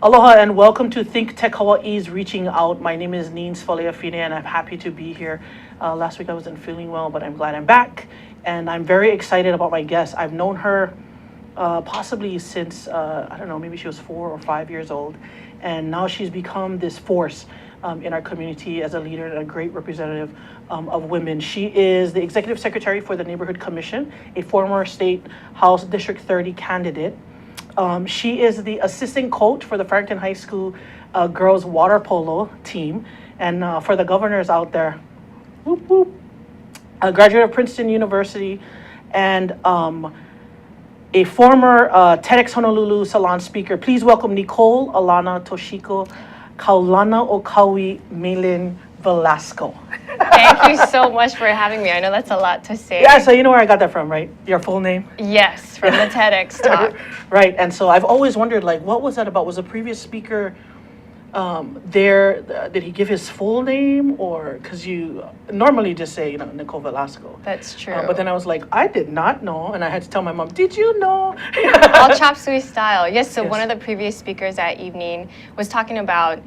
Aloha and welcome to ThinkTech Hawaii's Reaching Out. My name is Nennz Faleafine and I'm happy to be here. Last week I wasn't feeling well, but I'm glad I'm back. And I'm very excited about my guest. I've known her possibly since, I don't know, maybe she was 4 or 5 years old. And now she's become this force in our community as a leader and a great representative of women. She is the Executive Secretary for the Neighborhood Commission, a former State House District 30 candidate. She is the assistant coach for the Farrington High School girls water polo team. And for the governors out there, whoop, whoop, a graduate of Princeton University and a former TEDx Honolulu Salon speaker. Please welcome Nicole Alana Toshiko Kaulana Okawi Melin Velasco. Thank you so much for having me. I know that's a lot to say. Yeah, so you know where I got that from, right? Your full name? Yes, from the TEDx talk. Right, and so I've always wondered, like, what was that about? Was the previous speaker there, did he give his full name? Or, because you normally just say, you know, Nicole Velasco. That's true. But then I was like, I did not know, and I had to tell my mom, did you know? All chop suey style. Yes, so Yes. one of the previous speakers that evening was talking about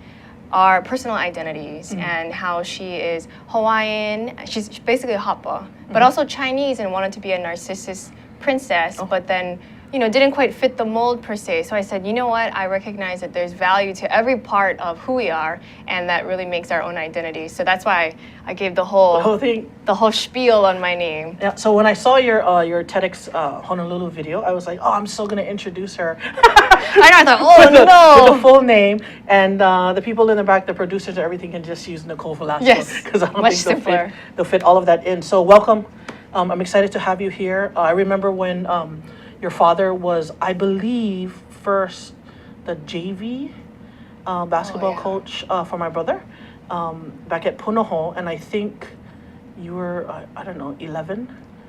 our personal identities and how she is Hawaiian. She's basically a hapa, but also Chinese and wanted to be a narcissus princess, but then, you know, didn't quite fit the mold per se. So I said, you know what? I recognize that there's value to every part of who we are, and that really makes our own identity. So that's why I gave the whole thing. the whole spiel on my name. Yeah, so when I saw your TEDx Honolulu video, I was like, oh, I'm so going to introduce her. I thought, oh with no. the full name, and the people in the back, the producers, everything can just use Nicole Velasco. Yes, because I don't much think simpler. they'll fit all of that in. So welcome. I'm excited to have you here. I remember when your father was, I believe, first the JV basketball coach for my brother back at Punahou, and I think you were, I don't know, 11?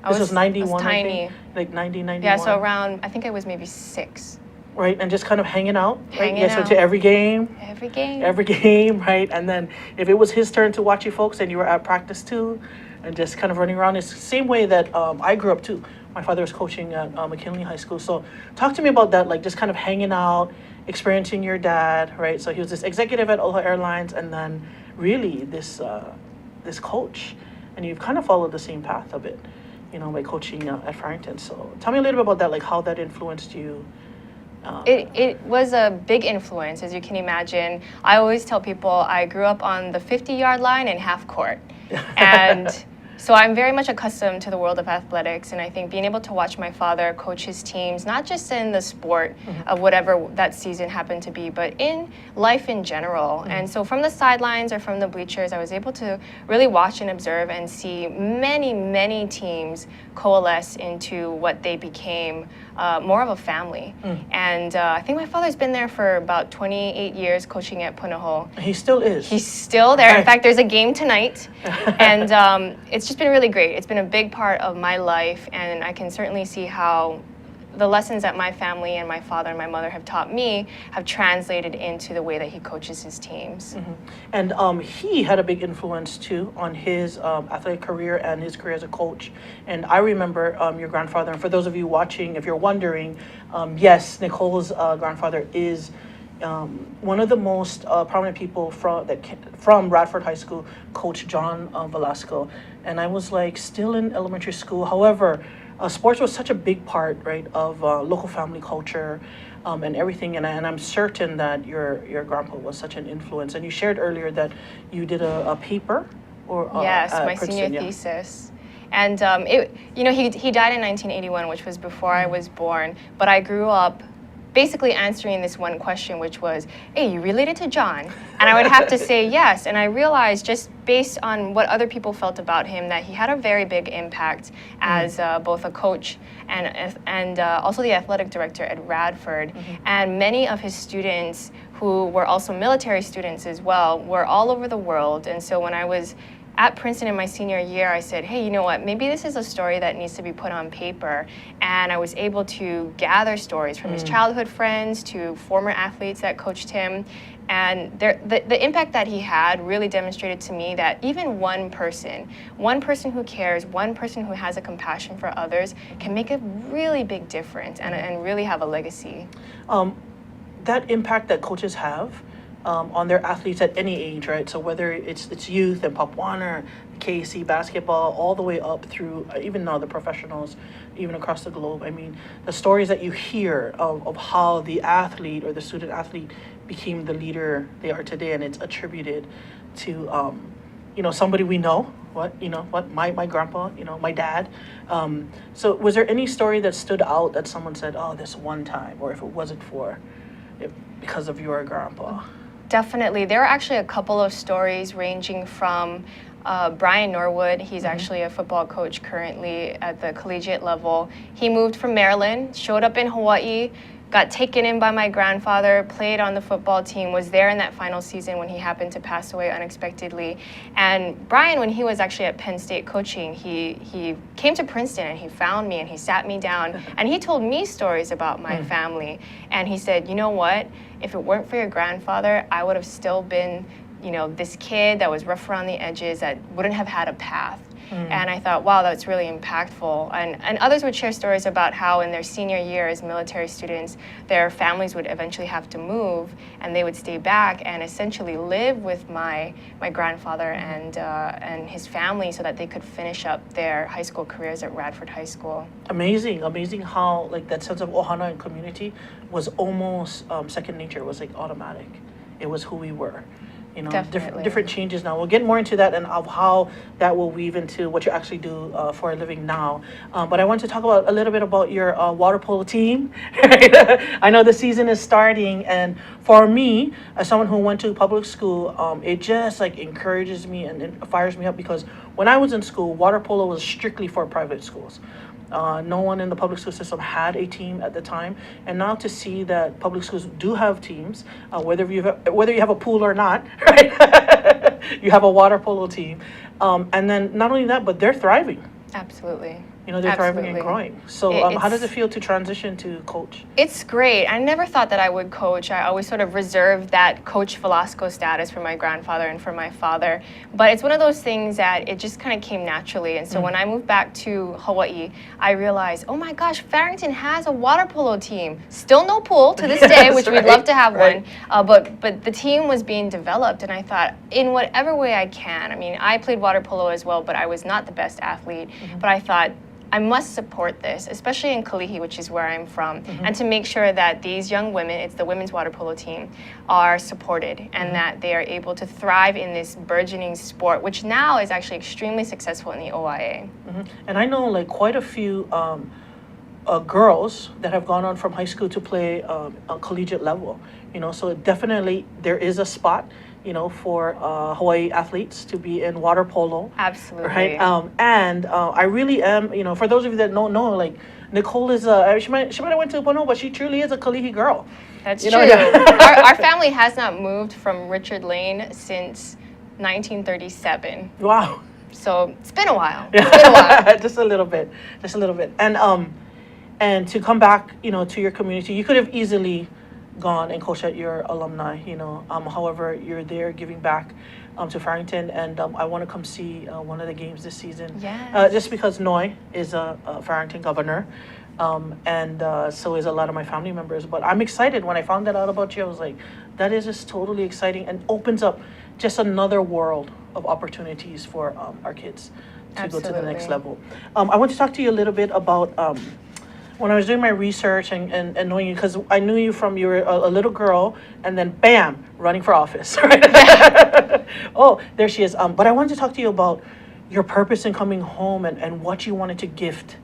This was 91, I was tiny. I think, like 90, 91. Yeah, so around, I think I was maybe 6. Right, and just kind of hanging out, right? Hanging So out. to every game. Every game. Every game, right? And then if it was his turn to watch you folks and you were at practice too, and just kind of running around, it's the same way that I grew up too. My father was coaching at McKinley High School. So talk to me about that, like just kind of hanging out, experiencing your dad, right? So he was this executive at Aloha Airlines and then really this coach. And you've kind of followed the same path a bit, you know, by coaching at Farrington. So tell me a little bit about that, like how that influenced you. It was a big influence, as you can imagine. I always tell people I grew up on the 50-yard line and half court. And so I'm very much accustomed to the world of athletics, and I think being able to watch my father coach his teams, not just in the sport of whatever that season happened to be, but in life in general. And so from the sidelines or from the bleachers, I was able to really watch and observe and see many, many teams coalesce into what they became, more of a family. And I think my father's been there for about 28 years coaching at Punahou. He still is. He's still there. In fact, there's a game tonight. And it's just been really great. It's been a big part of my life, and I can certainly see how the lessons that my family and my father and my mother have taught me have translated into the way that he coaches his teams. And he had a big influence too on his athletic career and his career as a coach. And I remember your grandfather, and for those of you watching, if you're wondering, yes, Nicole's grandfather is one of the most prominent people from Radford High School, Coach John Velasco. And I was like still in elementary school. However, sports was such a big part, right, of local family culture and everything. And I'm certain that your grandpa was such an influence. And you shared earlier that you did a paper, or yes, at my Princeton, senior thesis. And he died in 1981, which was before I was born. But I grew up basically answering this one question, which was, hey, you related to John? And I would have to say yes. And I realized, just based on what other people felt about him, that he had a very big impact as both a coach and also the athletic director at Radford. And many of his students, who were also military students as well, were all over the world. And so when I was at Princeton in my senior year, I said, hey, you know what, maybe this is a story that needs to be put on paper. And I was able to gather stories from his childhood friends to former athletes that coached him. And the impact that he had really demonstrated to me that even one person who cares, one person who has a compassion for others can make a really big difference and really have a legacy. that impact that coaches have on their athletes at any age, right? So whether it's youth and Pop Warner, KC basketball, all the way up through even now the professionals, even across the globe. I mean, the stories that you hear of how the athlete or the student athlete became the leader they are today, and it's attributed to somebody we know. My grandpa, my dad. So was there any story that stood out that someone said, oh, this one time, or if it wasn't because of your grandpa? Definitely. There are actually a couple of stories ranging from Brian Norwood. He's actually a football coach currently at the collegiate level. He moved from Maryland, showed up in Hawaii, got taken in by my grandfather, played on the football team, was there in that final season when he happened to pass away unexpectedly. And Brian, when he was actually at Penn State coaching, he came to Princeton and he found me and he sat me down and he told me stories about my family. And he said, you know what, if it weren't for your grandfather, I would have still been, this kid that was rough around the edges, that wouldn't have had a path. And I thought, wow, that's really impactful. And others would share stories about how in their senior year as military students, their families would eventually have to move and they would stay back and essentially live with my grandfather and his family so that they could finish up their high school careers at Radford High School. Amazing How that sense of ohana and community was almost second nature. It was automatic. It was who we were. Different changes now. We'll get more into that and of how that will weave into what you actually do for a living now. But I want to talk a little bit about your water polo team. I know the season is starting, and for me, as someone who went to public school, it just encourages me and it fires me up, because when I was in school, water polo was strictly for private schools. No one in the public school system had a team at the time, and now to see that public schools do have teams, whether you have a pool or not, right? You have a water polo team, and then not only that, but they're thriving. Absolutely. They're thriving and growing. So how does it feel to transition to coach? It's great. I never thought that I would coach. I always sort of reserved that Coach Velasco status for my grandfather and for my father. But it's one of those things that it just kind of came naturally. And so when I moved back to Hawaii, I realized, oh my gosh, Farrington has a water polo team. Still no pool to this day, which we'd love to have one. But the team was being developed, and I thought, in whatever way I can. I mean, I played water polo as well, but I was not the best athlete. But I thought, I must support this, especially in Kalihi, which is where I'm from, and to make sure that these young women, it's the women's water polo team, are supported and that they are able to thrive in this burgeoning sport, which now is actually extremely successful in the OIA. And I know quite a few girls that have gone on from high school to play on collegiate level, so definitely there is a spot for Hawaii athletes to be in water polo. Absolutely. Right. And I really am, for those of you that don't know, Nicole is she might have went to Polo, but she truly is a Kalihi girl. That's true. Our family has not moved from Richard Lane since 1937. Wow. So it's been a while. It's been a while. Just a little bit. And to come back, to your community, you could have easily gone and coach at your alumni, however, you're there giving back to Farrington, and I want to come see one of the games this season. Yes. Just because Noi is a Farrington governor, and so is a lot of my family members. But I'm excited. When I found that out about you, I was like, that is just totally exciting and opens up just another world of opportunities for our kids to go to the next level. I want to talk to you a little bit about when I was doing my research and knowing you, because I knew you from you were a little girl, and then bam, running for office, right? Oh, there she is. But I wanted to talk to you about your purpose in coming home and what you wanted to gift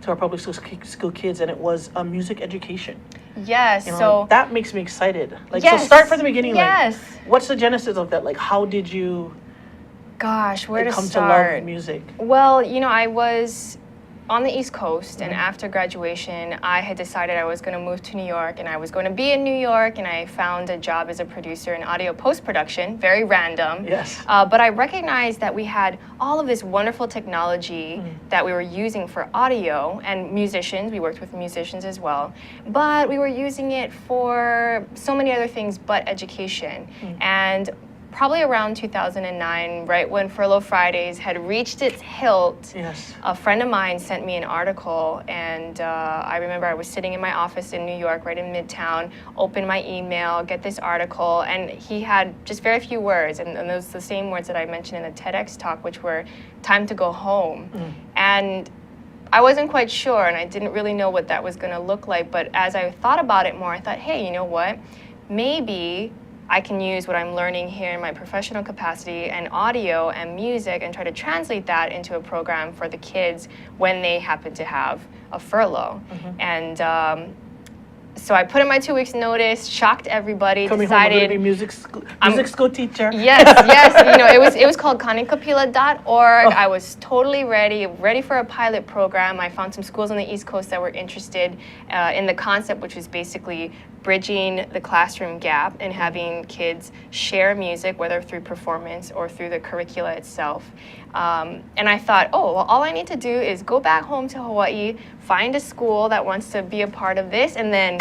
to our public school kids, and it was music education. Yes. So that makes me excited. Yes, so start from the beginning. Yes. What's the genesis of that? How did you? Gosh, where to come start? to love music? Well, I was on the East Coast, and after graduation, I had decided I was going to move to New York, and I was going to be in New York, and I found a job as a producer in audio post-production, very random. Yes. But I recognized that we had all of this wonderful technology that we were using for audio, and musicians, we worked with musicians as well, but we were using it for so many other things but education. And probably around 2009, right when Furlough Fridays had reached its hilt. Yes. A friend of mine sent me an article, and I remember I was sitting in my office in New York, right in Midtown, open my email, get this article, and he had just very few words, and those the same words that I mentioned in the TEDx talk, which were time to go home. And I wasn't quite sure, and I didn't really know what that was going to look like, but as I thought about it more, I thought, hey, you know what? Maybe I can use what I'm learning here in my professional capacity and audio and music and try to translate that into a program for the kids when they happen to have a furlough. And so I put in my 2 weeks notice, shocked everybody, Coming decided home, I'm going to be music school teacher. Yes, yes. You know, it was called kanikapila.org. I was totally ready for a pilot program. I found some schools on the East Coast that were interested in the concept, which was basically bridging the classroom gap and having kids share music, whether through performance or through the curricula itself. And I thought, oh, well, all I need to do is go back home to Hawaii, find a school that wants to be a part of this, and then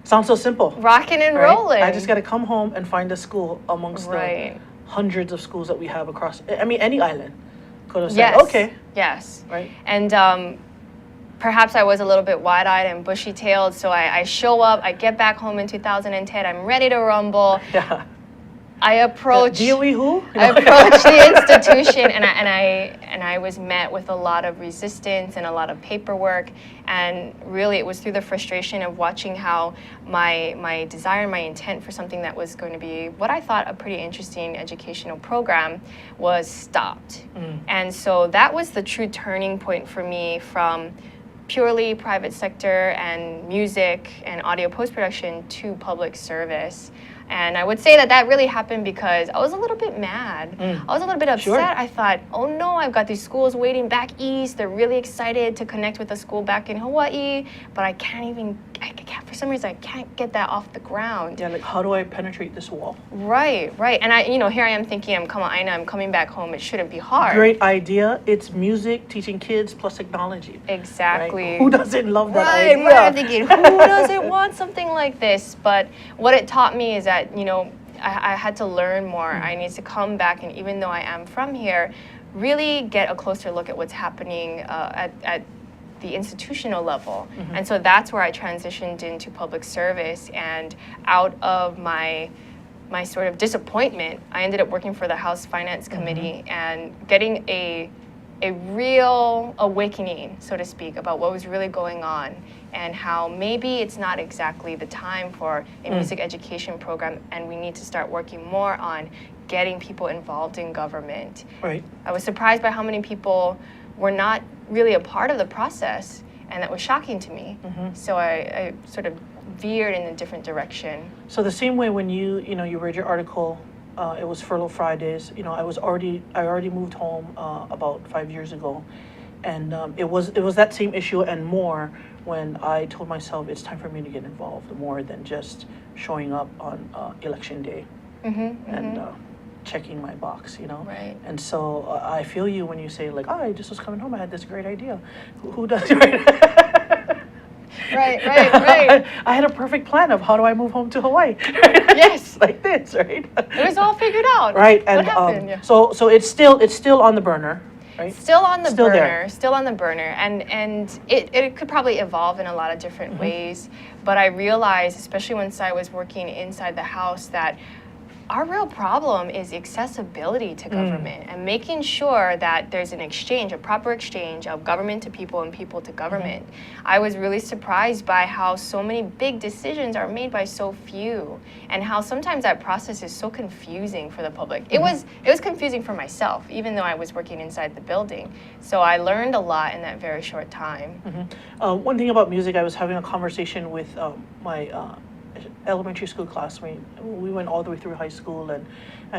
Sounds so simple. rocking and rolling. I just got to come home and find a school amongst the hundreds of schools that we have across, any island. Could have said, okay. Yes. Right. And perhaps I was a little bit wide-eyed and bushy-tailed, so I show up, I get back home in 2010, I'm ready to rumble. Yeah. I approach who? I approached the institution, and I was met with a lot of resistance and a lot of paperwork, and really it was through the frustration of watching how my desire and my intent for something that was going to be what I thought a pretty interesting educational program was stopped. And so that was the true turning point for me from purely private sector and music and audio post-production to public service. And I would say that really happened because I was a little bit mad. I was a little bit upset. Sure. I thought, oh no, I've got these schools waiting back east. They're really excited to connect with a school back in Hawaii, but I can't, for some reason, I can't get that off the ground. Yeah, like how do I penetrate this wall? Right. And here I am thinking, I'm coming back home. It shouldn't be hard. Great idea. It's music, teaching kids, plus technology. Exactly. Right? Who doesn't love that idea? Right. I'm thinking, who doesn't want something like this? But what it taught me is that, I had to learn more. I need to come back, and even though I am from here, really get a closer look at what's happening at the institutional level. And so that's where I transitioned into public service, and out of my sort of disappointment, I ended up working for the House Finance Committee and getting a real awakening, so to speak, about what was really going on and how maybe it's not exactly the time for a music education program, and we need to start working more on getting people involved in government. Right. I was surprised by how many people were not really a part of the process, and that was shocking to me. So I sort of veered in a different direction. So the same way when you read your article, it was Furlough Fridays. I already moved home about 5 years ago, and it was that same issue and more when I told myself it's time for me to get involved more than just showing up on election day and checking my box. Right. And so I feel you when you say like, I just was coming home, I had this great idea. Who does right? Right. I had a perfect plan of how do I move home to Hawaii. Yes. Like this, right? It was all figured out. Right. And what happened? so it's still on the burner, right? Still on the burner. There. Still on the burner. And it could probably evolve in a lot of different ways. But I realized, especially once I was working inside the House, that our real problem is accessibility to government and making sure that there's a proper exchange of government to people and people to government. I was really surprised by how so many big decisions are made by so few, and how sometimes that process is so confusing for the public. It was confusing for myself, even though I was working inside the building. So I learned a lot in that very short time. One thing about music, I was having a conversation with my elementary school classmate. We went all the way through high school, and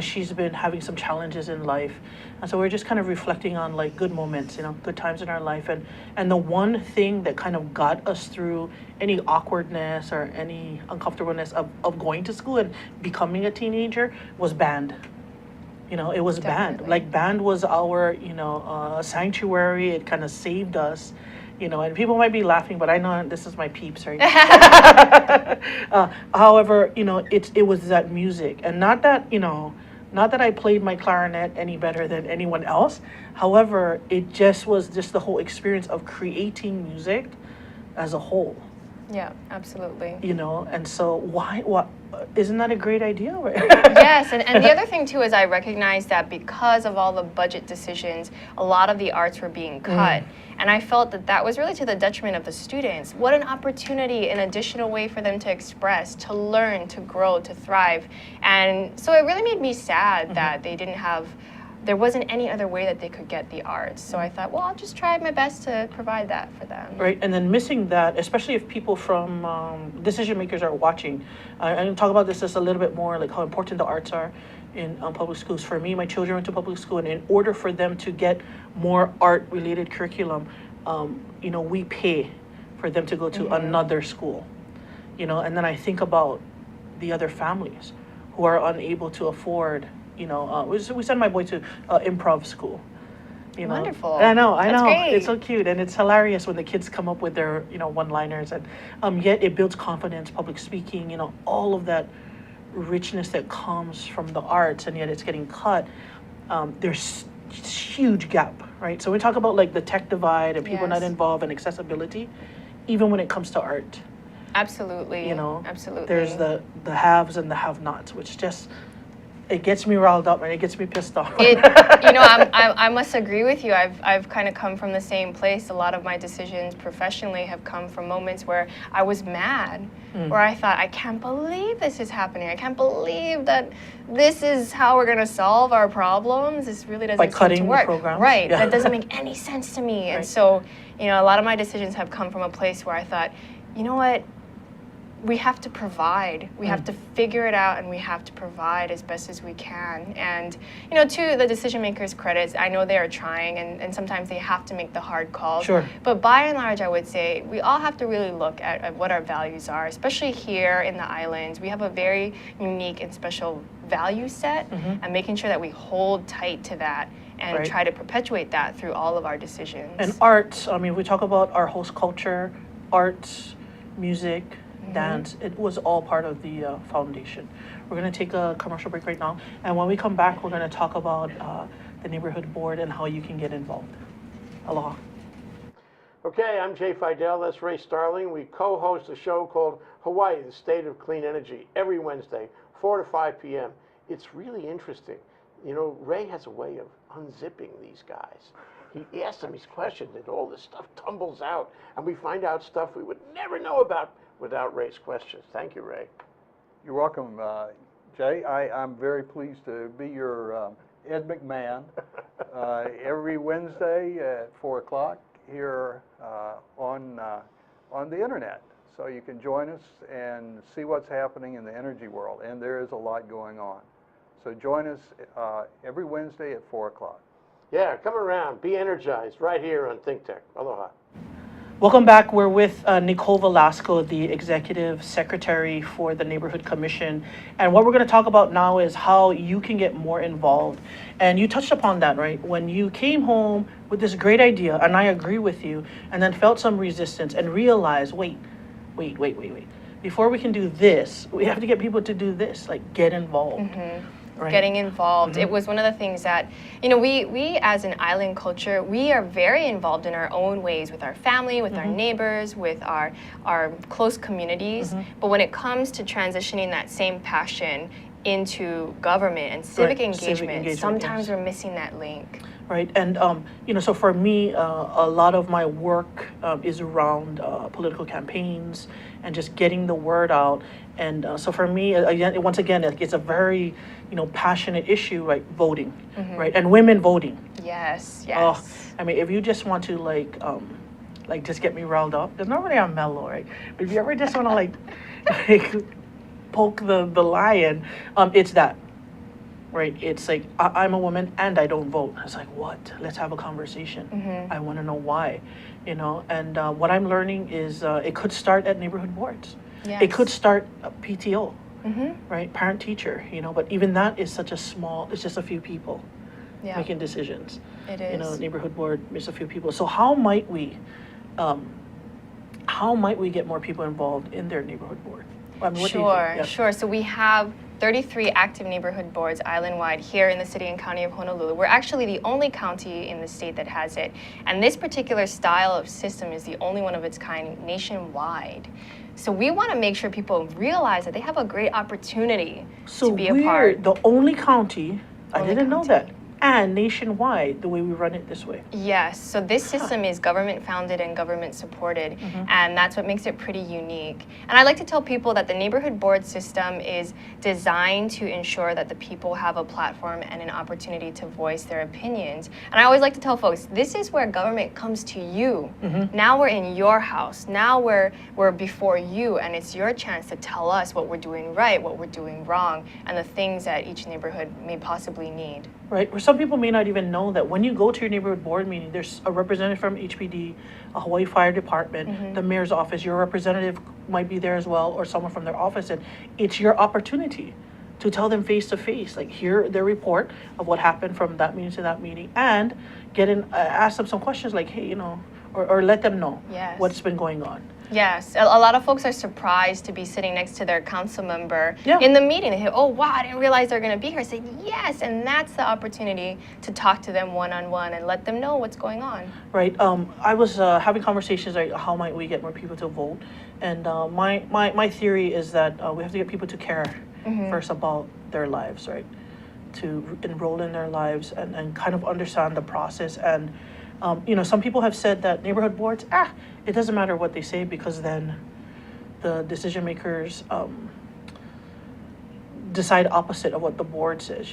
she's been having some challenges in life, and so we're just kind of reflecting on like good moments, good times in our life, and the one thing that kind of got us through any awkwardness or any uncomfortableness of going to school and becoming a teenager was band. It was Definitely. band. Like band was our sanctuary. It kind of saved us. And people might be laughing, but I know this is my peeps, right? However, it was that music, and not that, Not that I played my clarinet any better than anyone else. However, it just was just the whole experience of creating music as a whole. Yeah, absolutely. You know, and so what isn't that a great idea? Yes, and the other thing too is I recognize that because of all the budget decisions, a lot of the arts were being cut. And I felt that that was really to the detriment of the students. What an opportunity, an additional way for them to express, to learn, to grow, to thrive. And so it really made me sad that they didn't have, there wasn't any other way that they could get the arts. So I thought, well, I'll just try my best to provide that for them. Right, and then missing that, especially if people from decision makers are watching. I'm going to talk about this just a little bit more, like how important the arts are in public schools. For me, my children went to public school, and in order for them to get more art-related curriculum, you know, we pay for them to go to another school. You know, and then I think about the other families who are unable to afford. You know, we send my boy to improv school. You know? Wonderful. I know. That's great. It's so cute, and it's hilarious when the kids come up with their, you know, one-liners, and yet it builds confidence, public speaking, you know, all of that richness that comes from the arts, and yet it's getting cut. There's huge gap, right? So we talk about like the tech divide and people not involved and accessibility, even when it comes to art. Absolutely. You know, absolutely. There's the haves and the have-nots, which just, it gets me riled up and it gets me pissed off. You know, I must agree with you. I've kind of come from the same place. A lot of my decisions professionally have come from moments where I was mad, where I thought, I can't believe this is happening. I can't believe that this is how we're going to solve our problems. This really doesn't By seem to cutting work. the programs? Right. Yeah. That doesn't make any sense to me. And Right. so, you know, a lot of my decisions have come from a place where I thought, you know what? We have to provide. We have to figure it out, and we have to provide as best as we can. And, you know, to the decision makers' credits, I know they are trying, and sometimes they have to make the hard calls. Sure. But by and large, I would say we all have to really look at what our values are, especially here in the islands. We have a very unique and special value set, and making sure that we hold tight to that and Right. try to perpetuate that through all of our decisions. And arts, I mean, we talk about our host culture, arts, music, dance, it was all part of the foundation. We're going to take a commercial break right now, and when we come back, we're going to talk about the neighborhood board and how you can get involved. Aloha. Okay, I'm Jay Fidel, that's Ray Starling. We co-host a show called Hawaii, the State of Clean Energy, every Wednesday, 4 to 5 p.m. It's really interesting. You know, Ray has a way of unzipping these guys. He asks them these questions, and all this stuff tumbles out, and we find out stuff we would never know about without Ray's questions. Thank you, Ray. You're welcome, Jay. I'm very pleased to be your Ed McMahon every Wednesday at 4 o'clock here on the internet. So you can join us and see what's happening in the energy world, and there is a lot going on. So join us every Wednesday at 4 o'clock. Yeah, come around, be energized right here on ThinkTech. Aloha. Welcome back. We're with Nicole Velasco, the Executive Secretary for the Neighborhood Commission. And what we're going to talk about now is how you can get more involved. And you touched upon that, right? When you came home with this great idea, and I agree with you, and then felt some resistance and realized, wait. Before we can do this, we have to get people to do this, like get involved. Right. Getting involved. It was one of the things that, you know, we as an island culture, we are very involved in our own ways with our family, with our neighbors, with our close communities. But when it comes to transitioning that same passion into government and civic engagement, sometimes we're missing that link. Right, and you know, so for me, a lot of my work is around political campaigns and just getting the word out. And so for me, again, once again, it's a very, you know, passionate issue, right? Voting, right, and women voting. Yes. Oh, I mean, if you just want to like just get me riled up, there's normally I'm mellow, right? But if you ever just want to like poke the lion, it's that. Right, it's like I'm a woman and I don't vote. It's like, what? Let's have a conversation. I want to know why, you know. And what I'm learning is it could start at neighborhood boards. Yes. It could start at PTO, right, parent teacher, you know. But even that is such a small. It's just a few people making decisions. It is. You know, neighborhood board is a few people. So how might we get more people involved in their neighborhood board? I mean, what do you think? Sure. So we have 33 active neighborhood boards island-wide here in the city and county of Honolulu. We're actually the only county in the state that has it. And this particular style of system is the only one of its kind nationwide. So we want to make sure people realize that they have a great opportunity So to be we're a part. the only county, I Only didn't know county. that, and nationwide, the way we run it this way. Yes, so this system is government founded and government supported, and that's what makes it pretty unique. And I like to tell people that the neighborhood board system is designed to ensure that the people have a platform and an opportunity to voice their opinions. And I always like to tell folks, this is where government comes to you. Now we're in your house. Now we're before you, and it's your chance to tell us what we're doing right, what we're doing wrong, and the things that each neighborhood may possibly need. Right, where some people may not even know that when you go to your neighborhood board meeting, there's a representative from HPD, a Hawaii Fire Department, the mayor's office, your representative might be there as well, or someone from their office, and it's your opportunity to tell them face to face, like hear their report of what happened from that meeting to that meeting, and ask them some questions like, hey, or let them know Yes. what's been going on. Yes, a lot of folks are surprised to be sitting next to their council member Yeah. in the meeting. They say, oh, wow, I didn't realize they're going to be here. I say, yes, and that's the opportunity to talk to them one-on-one and let them know what's going on. Right. I was having conversations like how might we get more people to vote, and my theory is that we have to get people to care first about their lives, right? To enroll in their lives and kind of understand the process. And some people have said that neighborhood boards, it doesn't matter what they say because then the decision makers decide opposite of what the board says.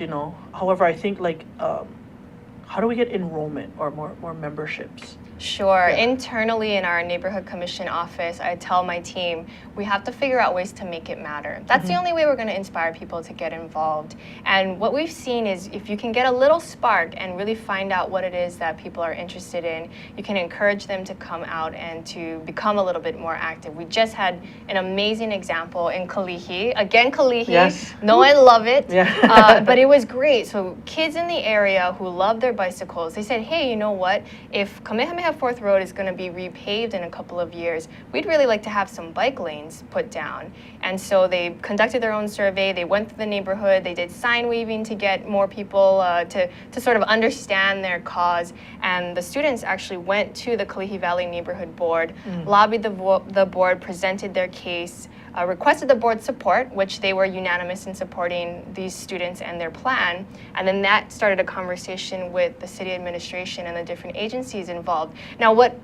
However, I think how do we get enrollment or more memberships? Sure. Yeah. Internally in our neighborhood commission office, I tell my team, we have to figure out ways to make it matter. That's the only way we're going to inspire people to get involved. And what we've seen is if you can get a little spark and really find out what it is that people are interested in, you can encourage them to come out and to become a little bit more active. We just had an amazing example in Kalihi. Again, Kalihi. Yes. No, I love it. Yeah. But it was great. So kids in the area who love their bicycles, they said, hey, you know what? If Kamehameha 4th Road is going to be repaved in a couple of years, we'd really like to have some bike lanes put down. And so they conducted their own survey. They went through the neighborhood. They did sign weaving to get more people to sort of understand their cause. And the students actually went to the Kalihi Valley Neighborhood Board, lobbied the board, presented their case, requested the board's support, which they were unanimous in supporting these students and their plan. And then that started a conversation with the city administration and the different agencies involved. Now, what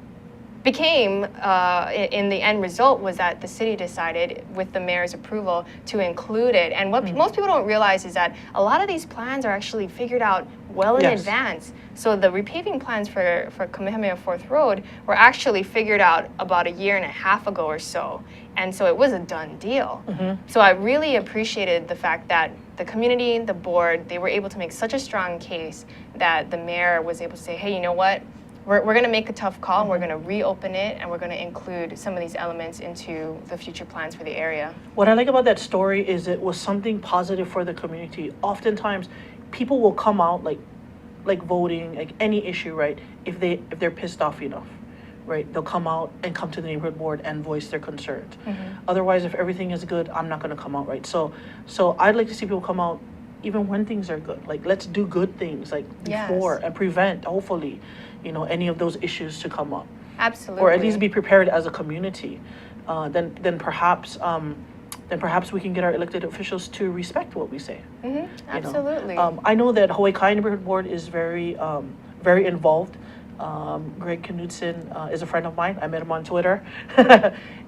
became in the end result was that the city decided, with the mayor's approval, to include it. And what most people don't realize is that a lot of these plans are actually figured out well in Yes. advance. So the repaving plans for Kamehameha 4th Road were actually figured out about a year and a half ago or so. And so it was a done deal. So I really appreciated the fact that the community, the board, they were able to make such a strong case that the mayor was able to say, hey, you know what? We're going to make a tough call. We're going to reopen it, and we're going to include some of these elements into the future plans for the area. What I like about that story is it was something positive for the community. Oftentimes, people will come out like voting, like any issue, right? If they're pissed off enough, right? They'll come out and come to the neighborhood board and voice their concerns. Otherwise, if everything is good, I'm not going to come out, right? So I'd like to see people come out even when things are good. Like, let's do good things, like before, Yes. and prevent, hopefully, any of those issues to come up. Absolutely. Or at least be prepared as a community. Then perhaps we can get our elected officials to respect what we say. Absolutely. I know that Hawaii Kai Neighborhood Board is very involved. Greg Knudsen is a friend of mine. I met him on Twitter,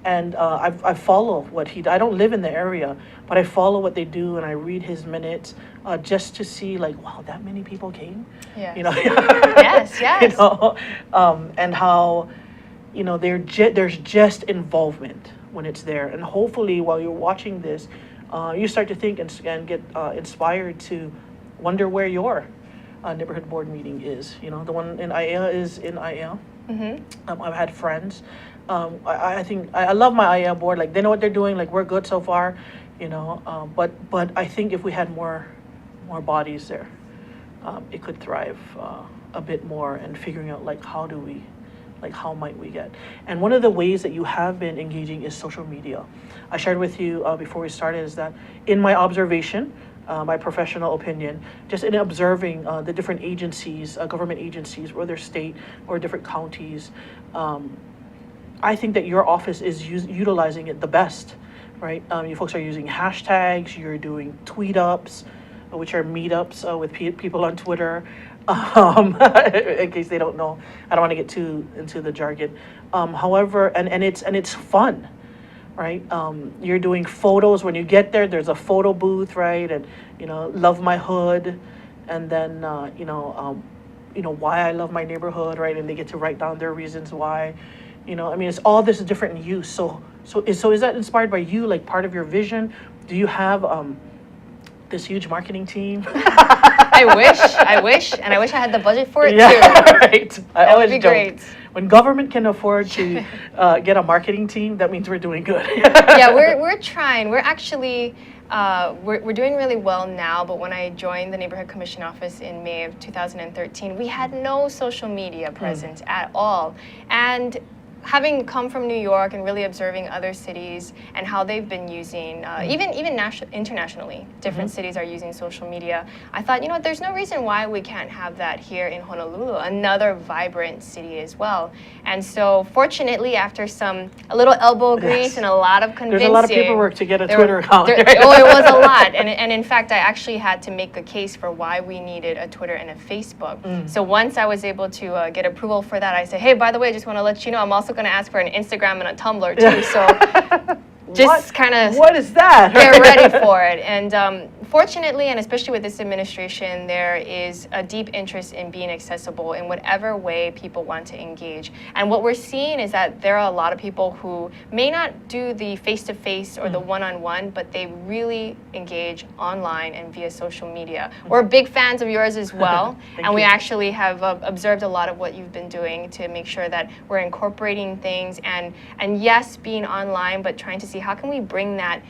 and I follow what he does. I don't live in the area, but I follow what they do, and I read his minutes just to see, like, wow, that many people came. Yes. Yes. And how, there's just involvement when it's there, and hopefully while you're watching this, you start to think and get inspired to wonder where your neighborhood board meeting is. The one in Aiea is in Aiea. I've had friends. I think I love my Aiea board. Like, they know what they're doing. Like, we're good so far. But I think if we had more bodies there, it could thrive a bit more. And figuring out, like, how do we like how might we get? And one of the ways that you have been engaging is social media. I shared with you before we started is that in my observation, my professional opinion, just in observing the different agencies, government agencies, whether state or different counties, I think that your office is utilizing it the best, right? You folks are using hashtags, you're doing tweet ups, which are meetups with people on Twitter. In case they don't know, I don't want to get too into the jargon. However, and it's fun, right? You're doing photos when you get there. There's a photo booth, right? And love my hood, and then why I love my neighborhood, right? And they get to write down their reasons why. It's all this different use. So is that inspired by you? Like part of your vision? Do you have this huge marketing team? I wish, and I wish I had the budget for it too. Right. I That always would be joke. great. When government can afford to get a marketing team, that means we're doing good. Yeah, we're trying. We're actually we're doing really well now. But when I joined the Neighborhood Commission office in May of 2013, we had no social media presence at all, and having come from New York and really observing other cities and how they've been using, even internationally, different cities are using social media. I thought, there's no reason why we can't have that here in Honolulu, another vibrant city as well. And so, fortunately, after a little elbow grease and a lot of convincing, there's a lot of paperwork to get a Twitter account. It was a lot, and in fact, I actually had to make a case for why we needed a Twitter and a Facebook. So once I was able to get approval for that, I said, hey, by the way, I just want to let you know, I'm also going to ask for an Instagram and a Tumblr too. So just kind of what is that? Get ready for it. And fortunately, and especially with this administration, there is a deep interest in being accessible in whatever way people want to engage. And what we're seeing is that there are a lot of people who may not do the face-to-face or the one-on-one, but they really engage online and via social media. We're big fans of yours as well, and we actually have observed a lot of what you've been doing to make sure that we're incorporating things and yes, being online, but trying to see how can we bring that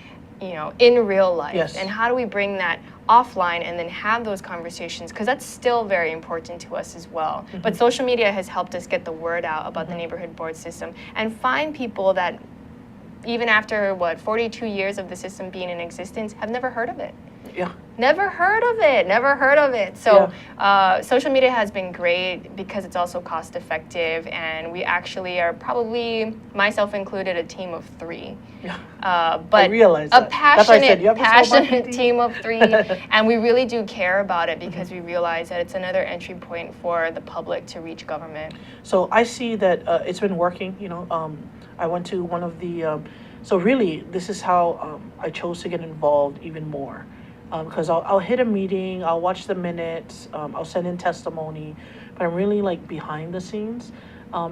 in real life, Yes. and how do we bring that offline and then have those conversations, because that's still very important to us as well. But social media has helped us get the word out about the neighborhood board system and find people that even after 42 years of the system being in existence have never heard of it. Yeah. Never heard of it. So social media has been great because it's also cost effective, and we actually are probably, myself included, a team of 3. Yeah. But I realize a that. That's why I said, you have this whole passionate marketing team of 3, and we really do care about it because we realize that it's another entry point for the public to reach government. So I see that it's been working. I went to one of the. So really, this is how I chose to get involved even more. Because I'll hit a meeting, I'll watch the minutes, I'll send in testimony, but I'm really like behind the scenes.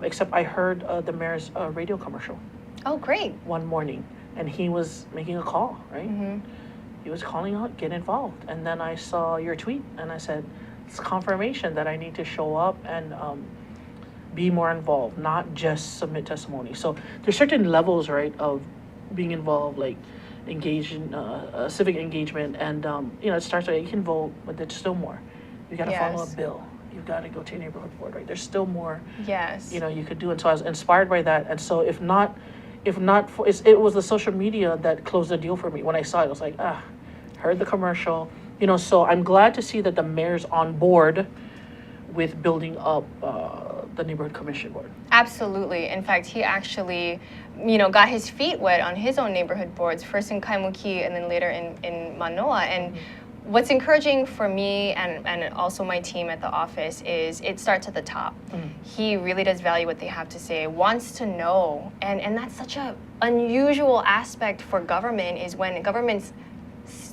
Except I heard the mayor's radio commercial Oh, great. one morning, and he was making a call, right? He was calling out, get involved. And then I saw your tweet, and I said, it's confirmation that I need to show up and be more involved, not just submit testimony. So there's certain levels, right, of being involved, like engage in civic engagement, and it starts with you can vote, but there's still more. You got to follow a bill. You got to go to your neighborhood board, right? There's still more. Yes. You could do, and so I was inspired by that. And so if not for it was the social media that closed the deal for me. When I saw it, I was like, heard the commercial, So I'm glad to see that the mayor's on board with building up the neighborhood commission board. Absolutely. In fact, he actually, got his feet wet on his own neighborhood boards, first in Kaimuki and then later in Manoa. And what's encouraging for me and also my team at the office is it starts at the top. He really does value what they have to say, wants to know. And that's such an unusual aspect for government, is when government's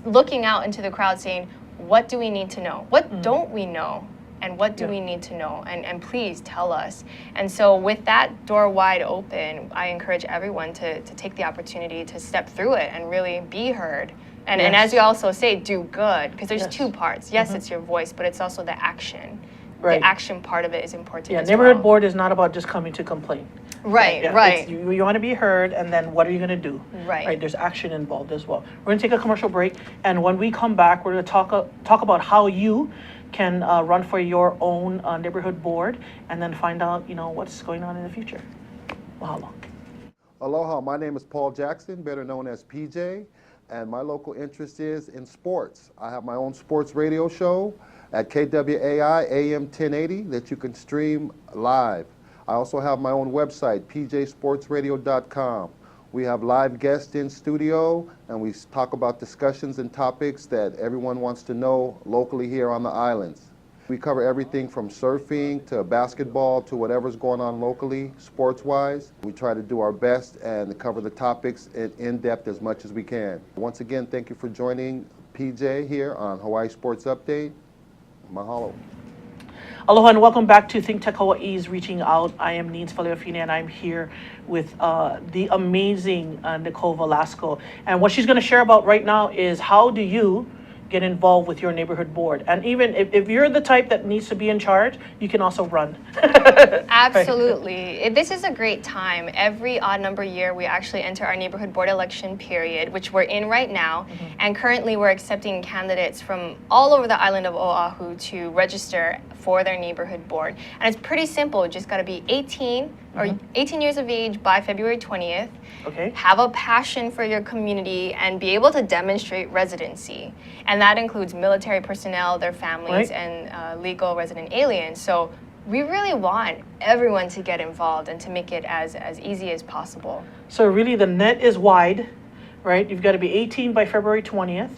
looking out into the crowd saying, what do we need to know? What don't we know? And what do we need to know? And please tell us. And so with that door wide open, I encourage everyone to take the opportunity to step through it and really be heard. And as you also say, do good, because there's 2 parts. Yes, it's your voice, but it's also the action. Right. The action part of it is important as neighborhood well. board is not about just coming to complain. Right, Yeah, right. you want to be heard, and then what are you going to do? Right. There's action involved as well. We're going to take a commercial break, and when we come back, we're going to talk about how you can run for your own neighborhood board, and then find out, what's going on in the future. Mahalo. Aloha, my name is Paul Jackson, better known as PJ, and my local interest is in sports. I have my own sports radio show at KWAI AM 1080 that you can stream live. I also have my own website, pjsportsradio.com. We have live guests in studio, and we talk about discussions and topics that everyone wants to know locally here on the islands. We cover everything from surfing to basketball to whatever's going on locally, sports-wise. We try to do our best and cover the topics in depth as much as we can. Once again, thank you for joining PJ here on Hawaii Sports Update. Mahalo. Aloha and welcome back to ThinkTech Hawaii's Reaching Out. I am Nennz Faleafine, and I'm here with the amazing Nicole Velasco. And what she's going to share about right now is how do you get involved with your neighborhood board. And even if you're the type that needs to be in charge, you can also run. Absolutely. This is a great time. Every odd number year, we actually enter our neighborhood board election period, which we're in right now. Mm-hmm. And currently, we're accepting candidates from all over the island of Oahu to register for their neighborhood board. And it's pretty simple. You just got to be 18 or 18 years of age by February 20th. Okay. Have a passion for your community and be able to demonstrate residency. And that includes military personnel, their families, and legal resident aliens. So we really want everyone to get involved and to make it as easy as possible. So really the net is wide, right? You've got to be 18 by February 20th.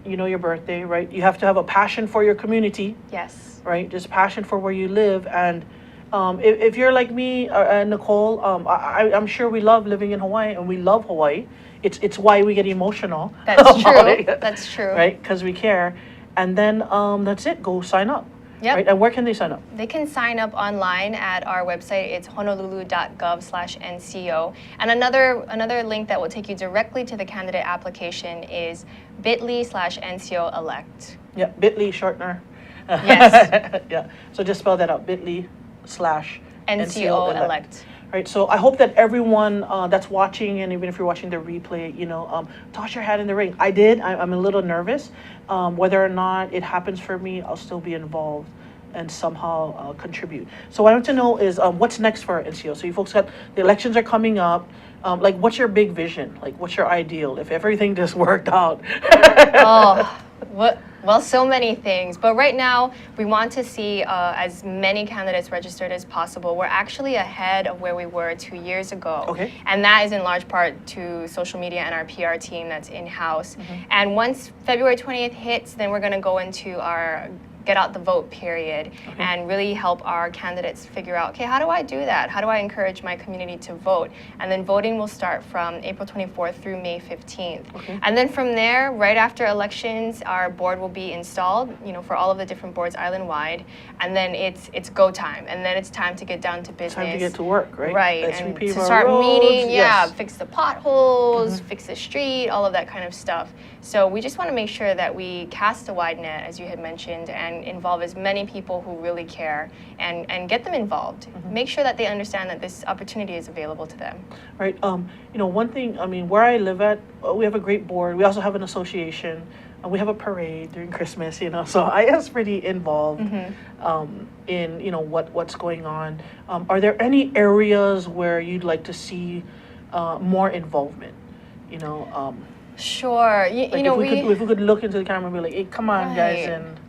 You know your birthday, right? You have to have a passion for your community. Yes. Right? Just passion for where you live. And if you're like me, Nicole, I'm sure we love living in Hawaii, and we love Hawaii. It's why we get emotional. That's true. That's true. Right? Because we care. And then that's it. Go sign up. Yep. Right? And where can they sign up? They can sign up online at our website. It's honolulu.gov/NCO. And another link that will take you directly to the candidate application is bit.ly/NCO elect. Yeah, bit.ly shortener. Yes. Yeah. So just spell that out. bit.ly/NCO elect. Right, so I hope that everyone that's watching, and even if you're watching the replay, toss your hat in the ring. I did. I'm a little nervous. Whether or not it happens for me, I'll still be involved and somehow contribute. So what I want to know is what's next for NCO? So you folks got, the elections are coming up. What's your big vision? What's your ideal? If everything just worked out. Well, so many things. But right now, we want to see as many candidates registered as possible. We're actually ahead of where we were 2 years ago. Okay. And that is in large part to social media and our PR team that's in-house. And once February 20th hits, then we're going to go into our get out the vote period and really help our candidates figure out, okay, how do I do that? How do I encourage my community to vote? And then voting will start from April 24th through May 15th. Okay. And then from there, right after elections, our board will be installed, for all of the different boards island-wide. And then it's go time. And then it's time to get down to business. Time to get to work, right? Right. Let's And repair to our start roads. meeting, Yes. fix the potholes, fix the street, all of that kind of stuff. So we just want to make sure that we cast a wide net, as you had mentioned, and involve as many people who really care and get them involved. Make sure that they understand that this opportunity is available to them. Right. One thing, where I live at, we have a great board. We also have an association. We have a parade during Christmas, so I am pretty involved in, what's going on. Are there any areas where you'd like to see more involvement? Sure. If we could look into the camera and be like, hey, come on, guys, and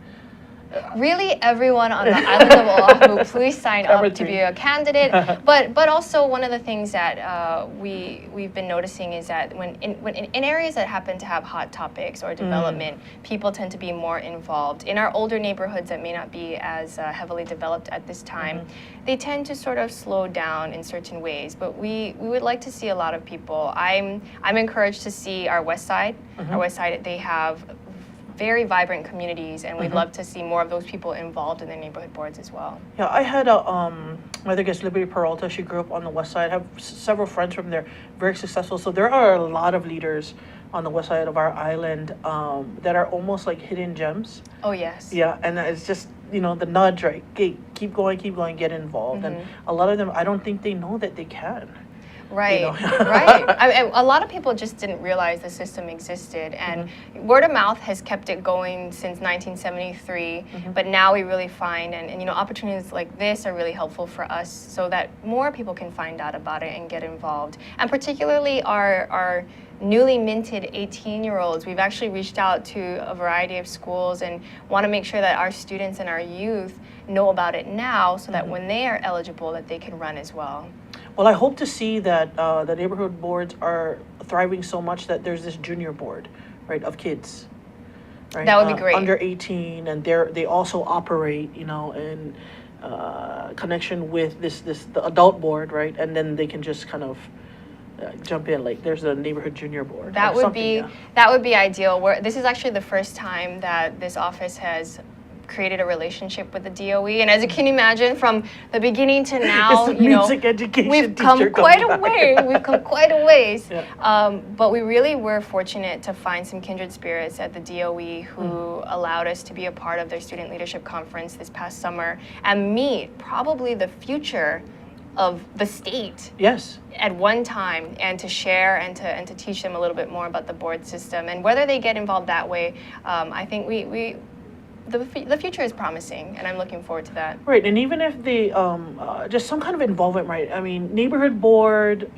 really everyone on the island of Oahu, please sign up to be a candidate. But also one of the things that we've been noticing is that when in areas that happen to have hot topics or development, people tend to be more involved. In our older neighborhoods that may not be as heavily developed at this time, they tend to sort of slow down in certain ways. But we would like to see a lot of people. I'm encouraged to see our west side. Our west side, they have very vibrant communities, and we'd love to see more of those people involved in the neighborhood boards as well. Yeah, I had my other guest, Liberty Peralta. She grew up on the west side. I have several friends from there, very successful. So there are a lot of leaders on the west side of our island that are almost like hidden gems. Oh, yes. Yeah, and it's just the nudge, right? Keep going, get involved. And a lot of them, I don't think they know that they can. Right, know? right. A lot of people just didn't realize the system existed, and word of mouth has kept it going since 1973. But now we really find, and opportunities like this are really helpful for us, so that more people can find out about it and get involved. And particularly our newly minted 18-year-olds, we've actually reached out to a variety of schools and want to make sure that our students and our youth know about it now, so that when they are eligible, that they can run as well. Well, I hope to see that the neighborhood boards are thriving so much that there's this junior board, right, of kids. Right? That would be great. Under 18, and they also operate, in connection with the adult board, right? And then they can just kind of jump in. Like there's a neighborhood junior board. That would be ideal. This is actually the first time that this office has created a relationship with the DOE, and as you can imagine, from the beginning to now, it's the music education we've come quite a way. We've come quite a ways. Yeah. But we really were fortunate to find some kindred spirits at the DOE who allowed us to be a part of their student leadership conference this past summer and meet probably the future of the state. Yes. At one time, and to share and to teach them a little bit more about the board system, and whether they get involved that way, I think the future is promising, and I'm looking forward to that. Right, and even if they just some kind of involvement, right? I mean, neighborhood board,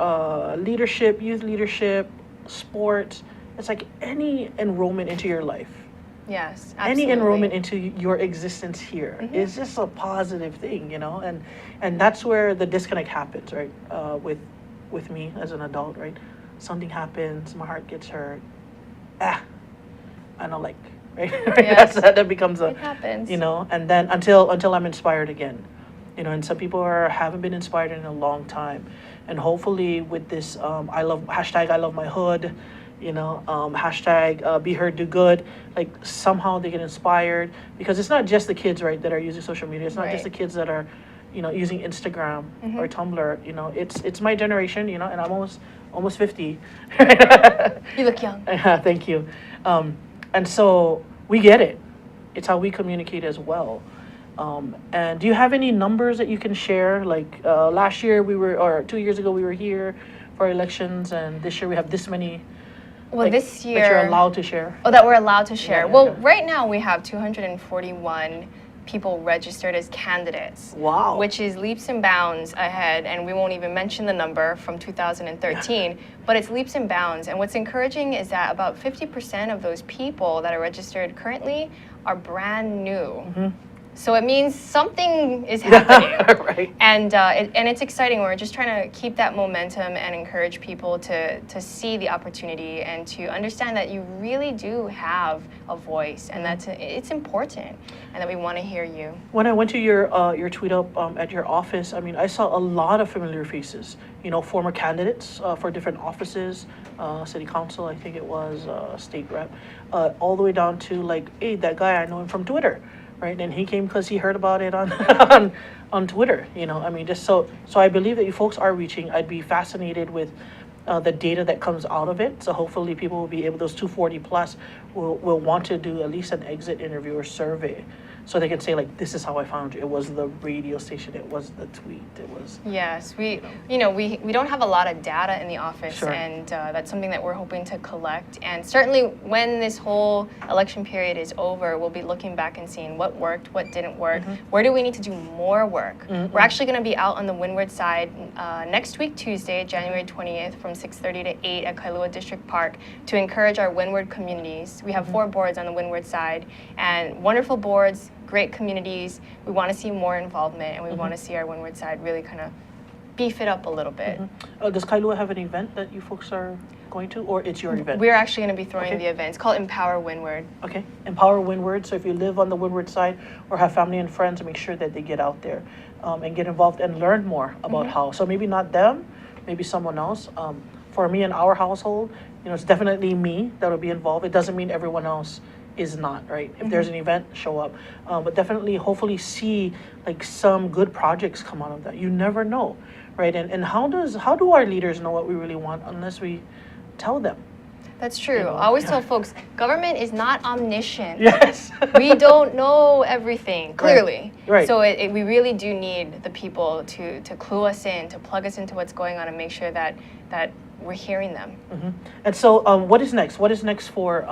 leadership, youth leadership, sports. It's like any enrollment into your life. Yes, absolutely. Any enrollment into your existence here is just a positive thing, and that's where the disconnect happens, right? With me as an adult, right? Something happens, my heart gets hurt. I don't like. Right? Yes. that becomes It happens. And then until I'm inspired again, and some people haven't been inspired in a long time, and hopefully with this I love my hood, hashtag be heard, do good, like somehow they get inspired, because it's not just the kids, right, that are using social media. It's not just the kids that are using Instagram or Tumblr. It's my generation, and I'm almost 50. You look young. Thank you. And so we get it. It's how we communicate as well. And do you have any numbers that you can share? Like last year or 2 years ago we were here for elections, and this year we have this many. Well, this year that you're allowed to share. Oh, that we're allowed to share. Yeah. Right now we have 241 people registered as candidates. Wow. Which is leaps and bounds ahead, and we won't even mention the number from 2013, but it's leaps and bounds. And what's encouraging is that about 50% of those people that are registered currently are brand new. So it means something is happening. Right. And it's exciting. We're just trying to keep that momentum and encourage people to see the opportunity and to understand that you really do have a voice, and it's important, and that we want to hear you. When I went to your tweet up at your office, I mean, I saw a lot of familiar faces. Former candidates for different offices, city council, I think it was, state rep, all the way down to like, hey, that guy, I know him from Twitter. Right, and he came because he heard about it on Twitter. I mean, just so I believe that you folks are reaching. I'd be fascinated with the data that comes out of it. So hopefully people will be able, those 240 plus will want to do at least an exit interview or survey, so they can say, like, this is how I found you. It was the radio station. It was the tweet. It was. Yes, we don't have a lot of data in the office, Sure. and that's something that we're hoping to collect. And certainly, when this whole election period is over, we'll be looking back and seeing what worked, what didn't work. Where do we need to do more work? We're actually going to be out on the windward side next week, Tuesday, January 20th, from 6:30 to 8 at Kailua District Park to encourage our windward communities. We have 4 boards on the windward side, and wonderful boards. Great communities. We want to see more involvement, and we want to see our windward side really kind of beef it up a little bit. Does Kailua have an event that you folks are going to, or it's your event? We're actually going to be throwing the event. It's called Empower Windward. Okay, Empower Windward. So if you live on the windward side or have family and friends, make sure that they get out there and get involved and learn more about how. So maybe not them, maybe someone else. For me and our household, it's definitely me that will be involved. It doesn't mean everyone else is not, right? If there's an event, show up. But definitely, hopefully see like some good projects come out of that. You never know, right? And how do our leaders know what we really want unless we tell them? That's true. You know, I always tell folks, government is not omniscient. Yes. We don't know everything, clearly. Right. So we really do need the people to clue us in, to plug us into what's going on and make sure that we're hearing them. And so, what is next? What is next for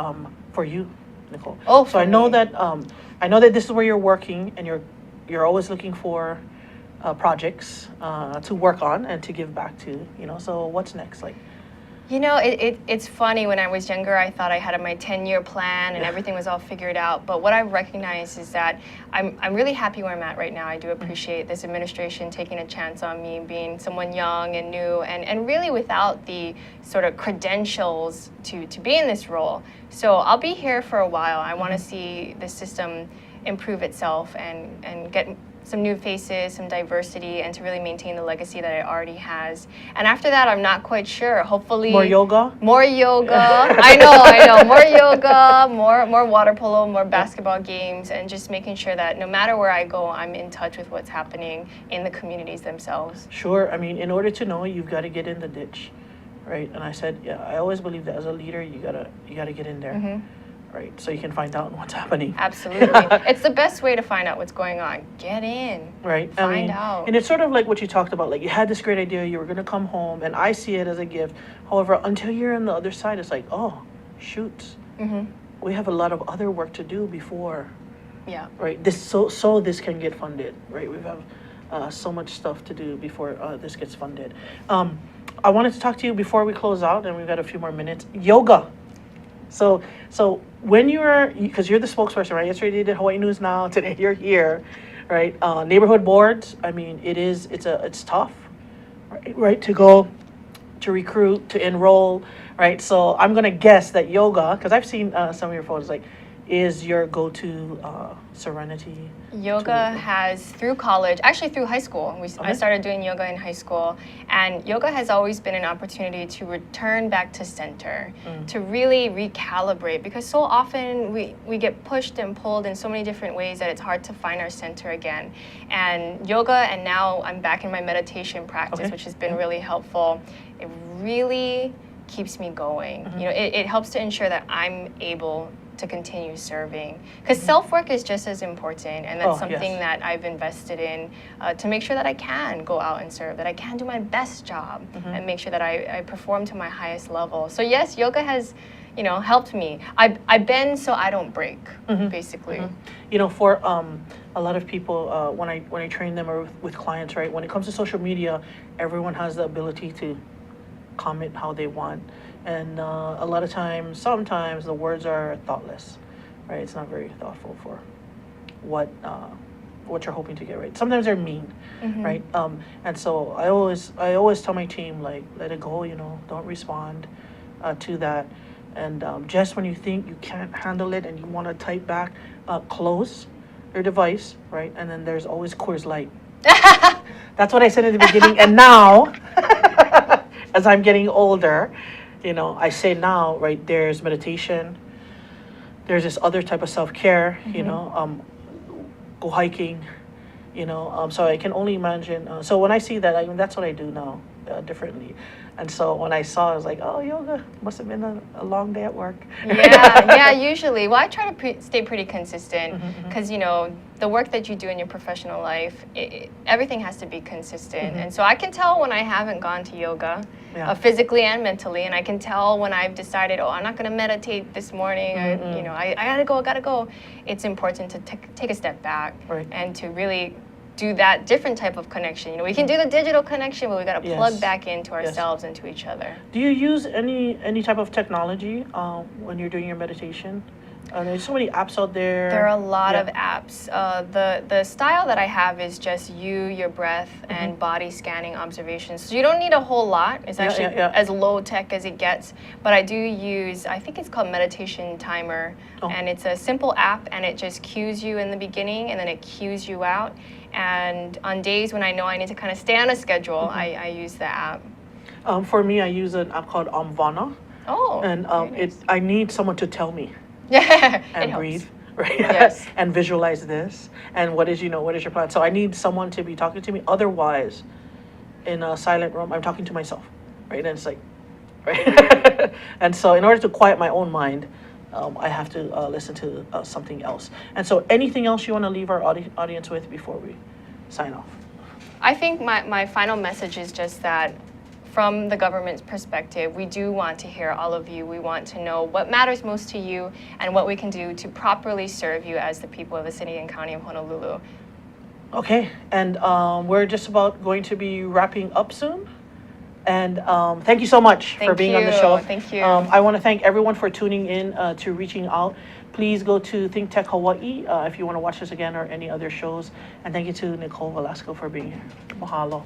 you, Nicole? Oh, so for I know me. that this is where you're working, and you're always looking for projects to work on and to give back to. You know, so what's next? Like, You know, it's funny. When I was younger, I thought I had my 10-year plan and everything was all figured out. But what I've recognized is that I'm really happy where I'm at right now. I do appreciate this administration taking a chance on me, being someone young and new, and really without the sort of credentials to be in this role. So I'll be here for a while. I want to see the system improve itself and get some new faces, some diversity, and to really maintain the legacy that it already has. And after that, I'm not quite sure. Hopefully, more yoga. More yoga. I know. More yoga, more water polo, more basketball games, and just making sure that no matter where I go, I'm in touch with what's happening in the communities themselves. Sure. I mean, in order to know, you've got to get in the ditch, right? And I said, yeah, I always believe that as a leader, you gotta get in there. Right, so you can find out what's happening. Absolutely. It's the best way to find out what's going on. Get in. Right. Find out. And it's sort of like what you talked about. Like, you had this great idea, you were going to come home, and I see it as a gift. However, until you're on the other side, it's like, oh, shoot. We have a lot of other work to do before. Yeah. Right. So this can get funded. Right. We have so much stuff to do before this gets funded. I wanted to talk to you before we close out, and we've got a few more minutes. Yoga. So when because you're the spokesperson, right? Yesterday you did Hawaii News Now. Today you're here, right? Neighborhood boards. I mean, it's tough, right? To go, to recruit, to enroll, right? So I'm gonna guess that yoga, because I've seen some of your photos, like, is your go-to serenity. Yoga has, through college, actually through high school, I started doing yoga in high school, and yoga has always been an opportunity to return back to center, to really recalibrate, because so often we get pushed and pulled in so many different ways that it's hard to find our center again. And yoga, and now I'm back in my meditation practice, which has been really helpful. It really keeps me going. You know, it helps to ensure that I'm able to continue serving, because self-work is just as important, and that's something that I've invested in to make sure that I can go out and serve, that I can do my best job, and make sure that I perform to my highest level. So yes, yoga has, you know, helped me. I bend so I don't break, basically. You know, for a lot of people, when I train them or with clients, right, when it comes to social media, everyone has the ability to comment how they want. And a lot of times, sometimes the words are thoughtless, right? It's not very thoughtful for what you're hoping to get right. Sometimes they're mean, right? And so I always tell my team, like, let it go, you know, don't respond to that. And just when you think you can't handle it and you want to type back, close your device, right? And then there's always Coors Light. That's what I said in the beginning. And now, as I'm getting older, you know, I say now, right, there's meditation, there's this other type of self-care, you know, go hiking, you know, so I can only imagine. So when I see that, I mean, that's what I do now, differently. And so when I saw it, I was like, oh, yoga must have been a long day at work. Yeah, usually. Well, I try to stay pretty consistent, because, you know, the work that you do in your professional life, everything has to be consistent. And so I can tell when I haven't gone to yoga, physically and mentally, and I can tell when I've decided, oh, I'm not going to meditate this morning, you know, I gotta go. It's important to take a step back and to really do that different type of connection. You know, we can do the digital connection, but we got to plug back into ourselves and to each other. Do you use any type of technology when you're doing your meditation? There's so many apps out there. There are a lot of apps. The style that I have is just your breath, and body scanning observations. So you don't need a whole lot. It's actually as low tech as it gets. But I do use, I think it's called Meditation Timer. And it's a simple app, and it just cues you in the beginning, and then it cues you out. And on days when I know I need to kind of stay on a schedule, I use the app. For me, I use an app called Vana. Oh, and I need someone to tell me. And breathe, right? Yes. And visualize this. And what is your plan? So I need someone to be talking to me. Otherwise, in a silent room, I'm talking to myself, right? And it's like, right? And so in order to quiet my own mind, I have to listen to something else. And so anything else you want to leave our audience with before we sign off? I think my final message is just that from the government's perspective, we do want to hear all of you. We want to know what matters most to you and what we can do to properly serve you as the people of the city and county of Honolulu. Okay, and we're just about going to be wrapping up soon. And thank you so much for being on the show. Thank you. I want to thank everyone for tuning in, to reaching out. Please go to ThinkTech Hawaii if you want to watch this again or any other shows. And thank you to Nicole Velasco for being here. Mahalo.